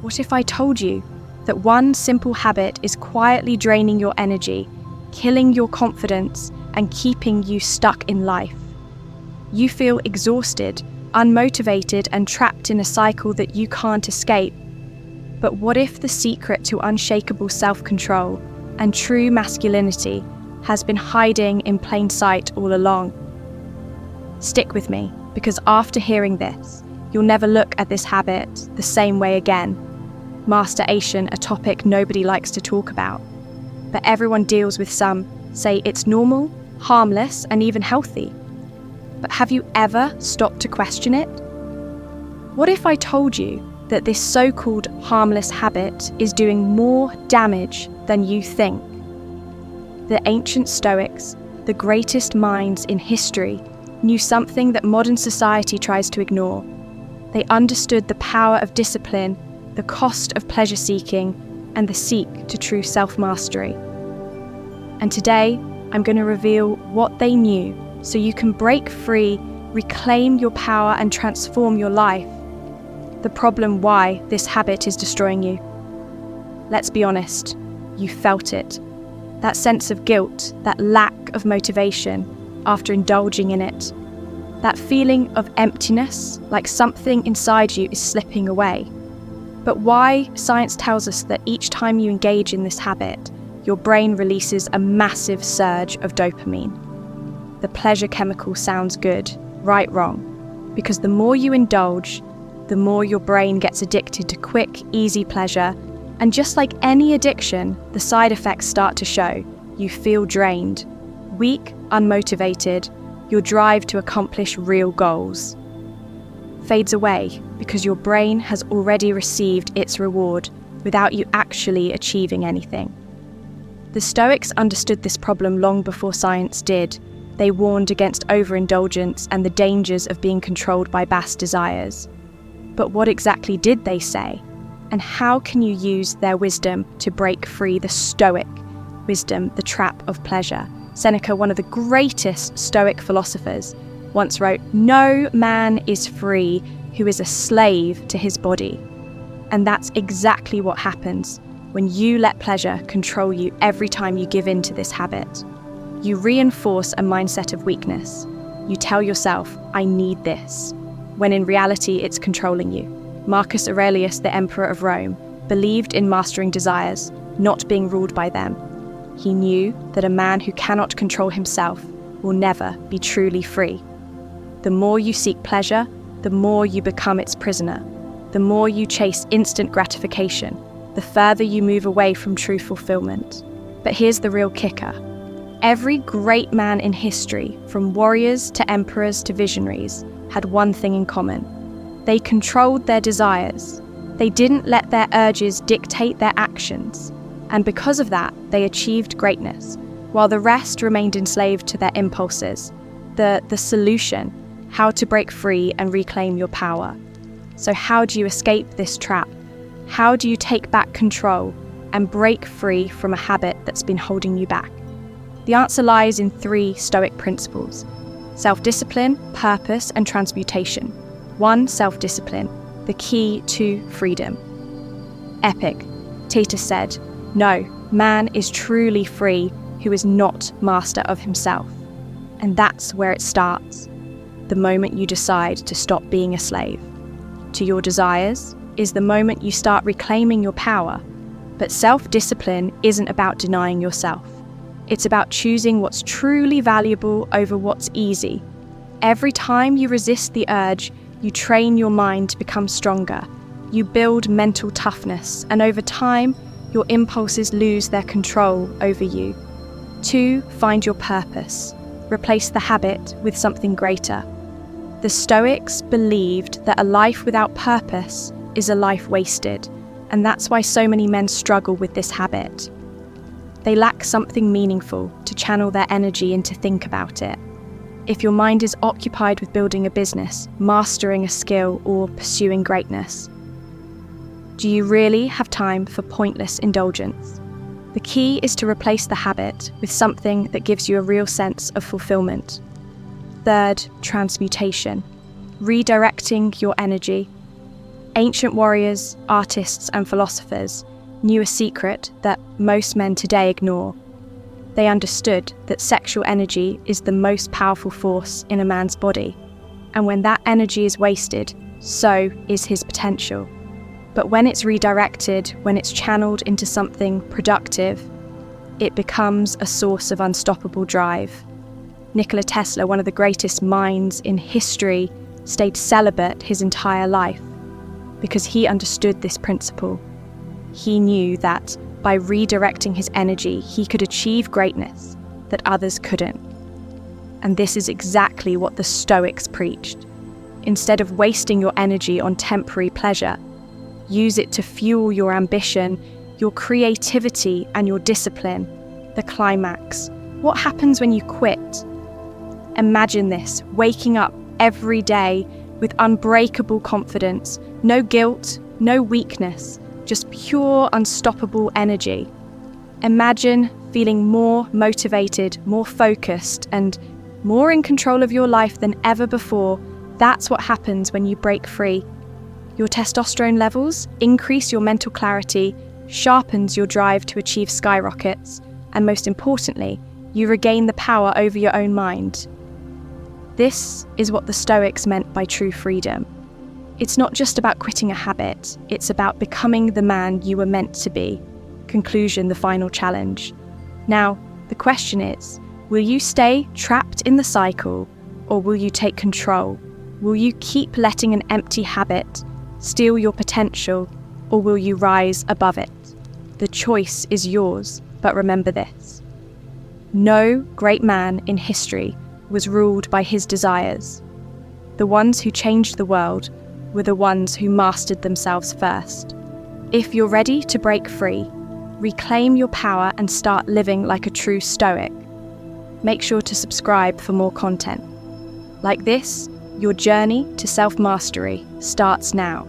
What if I told you that one simple habit is quietly draining your energy, killing your confidence, and keeping you stuck in life? You feel exhausted, unmotivated, and trapped in a cycle that you can't escape. But what if the secret to unshakable self-control and true masculinity has been hiding in plain sight all along? Stick with me, because after hearing this, you'll never look at this habit the same way again. Masturbation, a topic nobody likes to talk about, but everyone deals with. Some say it's normal, harmless, and even healthy. But have you ever stopped to question it? What if I told you that this so-called harmless habit is doing more damage than you think? The ancient Stoics, the greatest minds in history, knew something that modern society tries to ignore. They understood the power of discipline, the cost of pleasure-seeking, and the seek to true self-mastery. And today, I'm going to reveal what they knew so you can break free, reclaim your power, and transform your life. The problem why this habit is destroying you. Let's be honest, you felt it. That sense of guilt, that lack of motivation after indulging in it. That feeling of emptiness, like something inside you is slipping away. But why science tells us that each time you engage in this habit, your brain releases a massive surge of dopamine. The pleasure chemical sounds good, right, wrong. Because the more you indulge, the more your brain gets addicted to quick, easy pleasure. And just like any addiction, the side effects start to show. You feel drained, weak, unmotivated. Your drive to accomplish real goals fades away because your brain has already received its reward without you actually achieving anything. The Stoics understood this problem long before science did. They warned against overindulgence and the dangers of being controlled by base desires. But what exactly did they say? And how can you use their wisdom to break free the Stoic wisdom, the trap of pleasure? Seneca, one of the greatest Stoic philosophers, once wrote, "No man is free who is a slave to his body." And that's exactly what happens when you let pleasure control you every time you give in to this habit. You reinforce a mindset of weakness. You tell yourself, "I need this," when in reality it's controlling you. Marcus Aurelius, the Emperor of Rome, believed in mastering desires, not being ruled by them. He knew that a man who cannot control himself will never be truly free. The more you seek pleasure, the more you become its prisoner. The more you chase instant gratification, the further you move away from true fulfillment. But here's the real kicker. Every great man in history, from warriors to emperors to visionaries, had one thing in common. They controlled their desires. They didn't let their urges dictate their actions. And because of that, they achieved greatness, while the rest remained enslaved to their impulses. The solution, how to break free and reclaim your power. So how do you escape this trap? How do you take back control and break free from a habit that's been holding you back? The answer lies in 3 Stoic principles: self-discipline, purpose, and transmutation. 1. Self-discipline, the key to freedom. Epictetus said, "No, man is truly free who is not master of himself." And that's where it starts. The moment you decide to stop being a slave to your desires is the moment you start reclaiming your power. But self-discipline isn't about denying yourself. It's about choosing what's truly valuable over what's easy. Every time you resist the urge, you train your mind to become stronger. You build mental toughness, and over time, your impulses lose their control over you. 2. Find your purpose. Replace the habit with something greater. The Stoics believed that a life without purpose is a life wasted, and that's why so many men struggle with this habit. They lack something meaningful to channel their energy into think about it. If your mind is occupied with building a business, mastering a skill, or pursuing greatness, do you really have time for pointless indulgence? The key is to replace the habit with something that gives you a real sense of fulfillment. 3. Transmutation. Redirecting your energy. Ancient warriors, artists, and philosophers knew a secret that most men today ignore. They understood that sexual energy is the most powerful force in a man's body, and when that energy is wasted, so is his potential. But when it's redirected, when it's channeled into something productive, it becomes a source of unstoppable drive. Nikola Tesla, one of the greatest minds in history, stayed celibate his entire life because he understood this principle. He knew that by redirecting his energy, he could achieve greatness that others couldn't. And this is exactly what the Stoics preached. Instead of wasting your energy on temporary pleasure, use it to fuel your ambition, your creativity, and your discipline. The climax. What happens when you quit? Imagine this, waking up every day with unbreakable confidence, no guilt, no weakness, just pure, unstoppable energy. Imagine feeling more motivated, more focused, and more in control of your life than ever before. That's what happens when you break free. Your testosterone levels increase, your mental clarity sharpens, your drive to achieve skyrockets, and most importantly, you regain the power over your own mind. This is what the Stoics meant by true freedom. It's not just about quitting a habit, it's about becoming the man you were meant to be. Conclusion, the final challenge. Now, the question is, will you stay trapped in the cycle, or will you take control? Will you keep letting an empty habit steal your potential, or will you rise above it? The choice is yours, but remember this. No great man in history was ruled by his desires. The ones who changed the world were the ones who mastered themselves first. If you're ready to break free, reclaim your power and start living like a true Stoic, make sure to subscribe for more content. Like this, your journey to self-mastery starts now.